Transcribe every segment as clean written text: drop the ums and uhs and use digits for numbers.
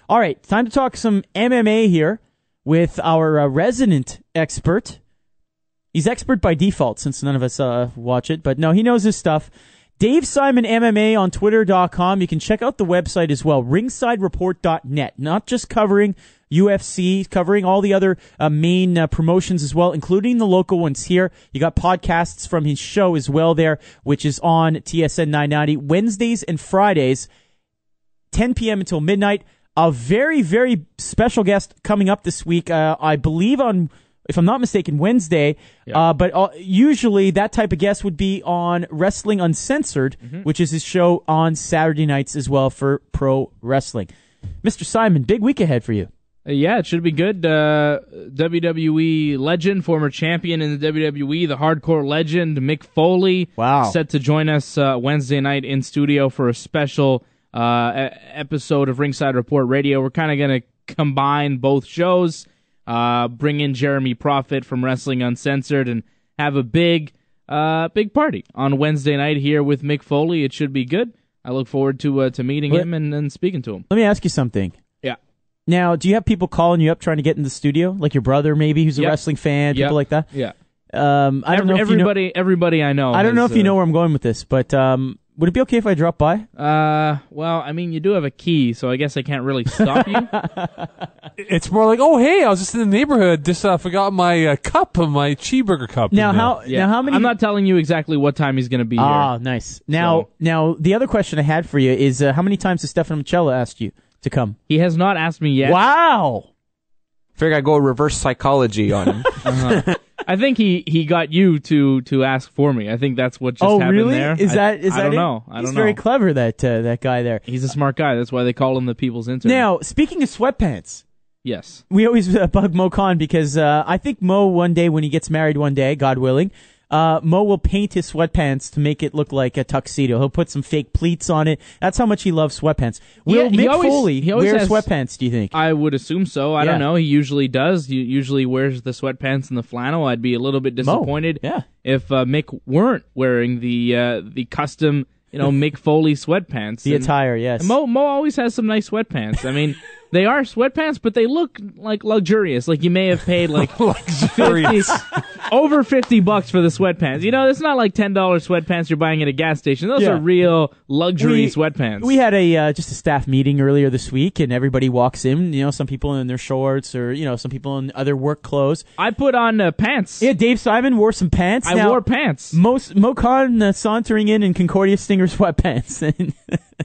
All right, time to talk some MMA here with our resident expert. He's expert by default since none of us watch it, but no, he knows his stuff. Dave Simon MMA on Twitter.com. You can check out the website as well, ringsidereport.net. Not just covering UFC, covering all the other main promotions as well, including the local ones here. You got podcasts from his show as well there, which is on TSN 990, Wednesdays and Fridays, 10 p.m. until midnight. A very, very special guest coming up this week, I believe on, if I'm not mistaken, Wednesday. Yeah. But usually that type of guest would be on Wrestling Uncensored, which is his show on Saturday nights as well for pro wrestling. Mr. Simon, big week ahead for you. Yeah, it should be good. WWE legend, former champion in the WWE, the hardcore legend, Mick Foley. Wow. Set to join us Wednesday night in studio for a special episode of Ringside Report Radio. We're kind of going to combine both shows, bring in Jeremy Prophet from Wrestling Uncensored, and have a big party on Wednesday night here with Mick Foley. It should be good. I look forward to meeting him and speaking to him. Let me ask you something. Yeah. Now, do you have people calling you up trying to get in the studio? Like your brother, maybe, who's a wrestling fan, people like that? Yeah. I don't know if everybody I know. I don't know if you know where I'm going with this, but would it be okay if I drop by? Well, I mean, you do have a key, so I guess I can't really stop you. It's more like, oh, hey, I was just in the neighborhood, just forgot my cup, my cheeseburger cup. Now, how many? I'm not telling you exactly what time he's going to be here. Ah, nice. Now, the other question I had for you is, how many times has Stefano Michello asked you to come? He has not asked me yet. Wow. Figured I'd go reverse psychology on him. I think he got you to ask for me. I think that's what just happened really? there. Is that I don't it? know. He's very clever, that guy there. He's a smart guy. That's why they call him the People's Intern. Now, speaking of sweatpants, yes, we always bug Mo Khan because I think Mo one day when he gets married one day, God willing, Mo will paint his sweatpants to make it look like a tuxedo. He'll put some fake pleats on it. That's how much he loves sweatpants. Will Mick Foley wear sweatpants, do you think? I would assume so. I don't know. He usually does. He usually wears the sweatpants and the flannel. I'd be a little bit disappointed if Mick weren't wearing the custom, Mick Foley sweatpants. The attire, yes. Mo always has some nice sweatpants. I mean, they are sweatpants, but they look like luxurious. Like you may have paid like over $50 for the sweatpants. It's not like $10 sweatpants you're buying at a gas station. Those are real luxury sweatpants. We had just a staff meeting earlier this week, and everybody walks in. Some people in their shorts, or some people in other work clothes. I put on pants. Yeah, Dave Simon wore some pants. I wore pants. Mo Khan sauntering in Concordia Stinger sweatpants.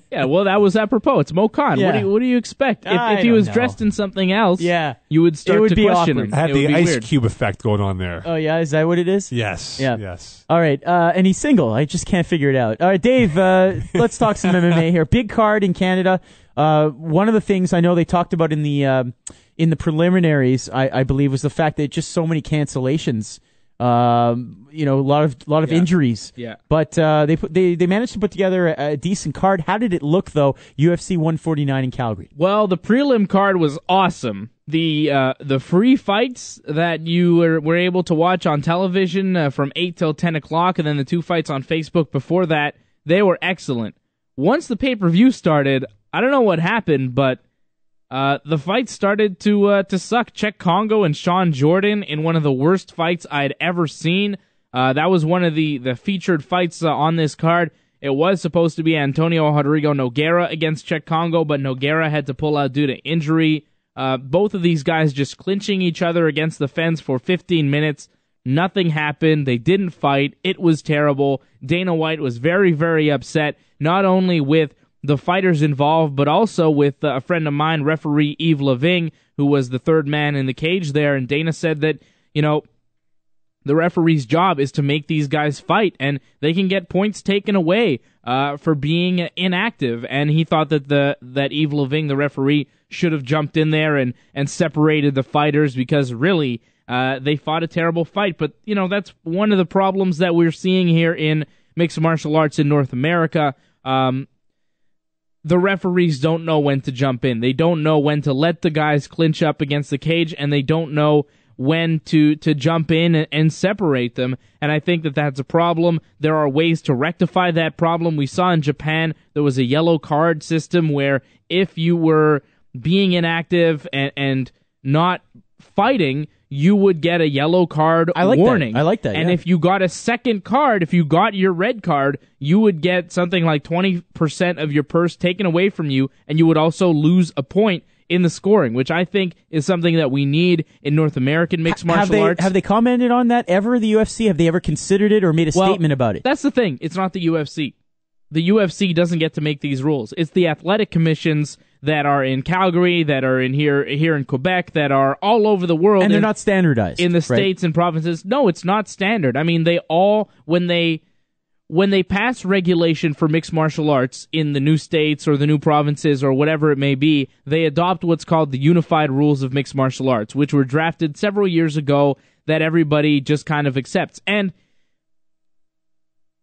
Yeah, well, that was apropos. It's Mo Khan. Yeah. What do you expect? If he was dressed in something else, you would start to question him. I had the Ice Cube effect going on there. Oh, yeah? Is that what it is? Yes. Yeah. Yes. All right. And he's single. I just can't figure it out. All right, Dave, let's talk some MMA here. Big card in Canada. One of the things I know they talked about in the preliminaries, I believe, was the fact that just so many cancellations. A lot of injuries. Yeah. But they managed to put together a decent card. How did it look though? UFC 149 in Calgary. Well, the prelim card was awesome. The free fights that you were able to watch on television from 8 till 10 o'clock, and then the 2 fights on Facebook before that, they were excellent. Once the pay-per-view started, I don't know what happened, but the fights started to suck. Czech Congo and Sean Jordan in one of the worst fights I'd ever seen. That was one of the featured fights on this card. It was supposed to be Antonio Rodrigo Nogueira against Czech Congo, but Nogueira had to pull out due to injury. Both of these guys just clinching each other against the fence for 15 minutes. Nothing happened. They didn't fight. It was terrible. Dana White was very, very upset, not only with the fighters involved, but also with a friend of mine, referee Yves Leving, who was the third man in the cage there. And Dana said that, the referee's job is to make these guys fight, and they can get points taken away for being inactive. And he thought that Yves Leving, the referee, should have jumped in there and separated the fighters, because really they fought a terrible fight. But that's one of the problems that we're seeing here in mixed martial arts in North America. The referees don't know when to jump in. They don't know when to let the guys clinch up against the cage, and they don't know when to jump in and separate them. And I think that that's a problem. There are ways to rectify that problem. We saw in Japan there was a yellow card system where if you were being inactive and not fighting, you would get a yellow card warning. I like that. And yeah. if you got a second card, if you got your red card, you would get something like 20% of your purse taken away from you, and you would also lose a point in the scoring, which I think is something that we need in North American mixed martial arts. Have they commented on that ever, the UFC? Have they ever considered it or made a statement about it? That's the thing. It's not the UFC. The UFC doesn't get to make these rules. It's the athletic commissions that are in Calgary, that are in here in Quebec, that are all over the world. And they're not standardized. In the states and provinces. No, it's not standard. I mean, they all, when they pass regulation for mixed martial arts in the new states or the new provinces or whatever it may be, they adopt what's called the Unified Rules of Mixed Martial Arts, which were drafted several years ago that everybody just kind of accepts. And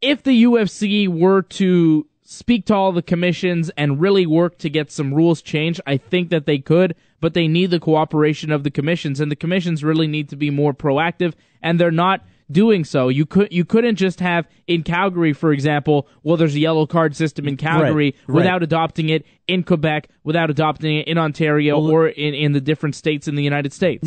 if the UFC were to speak to all the commissions and really work to get some rules changed, I think that they could, but they need the cooperation of the commissions, and the commissions really need to be more proactive, and they're not doing so. You couldn't just have in Calgary, for example, well, there's a yellow card system in Calgary without adopting it in Quebec, without adopting it in Ontario or in the different states in the United States.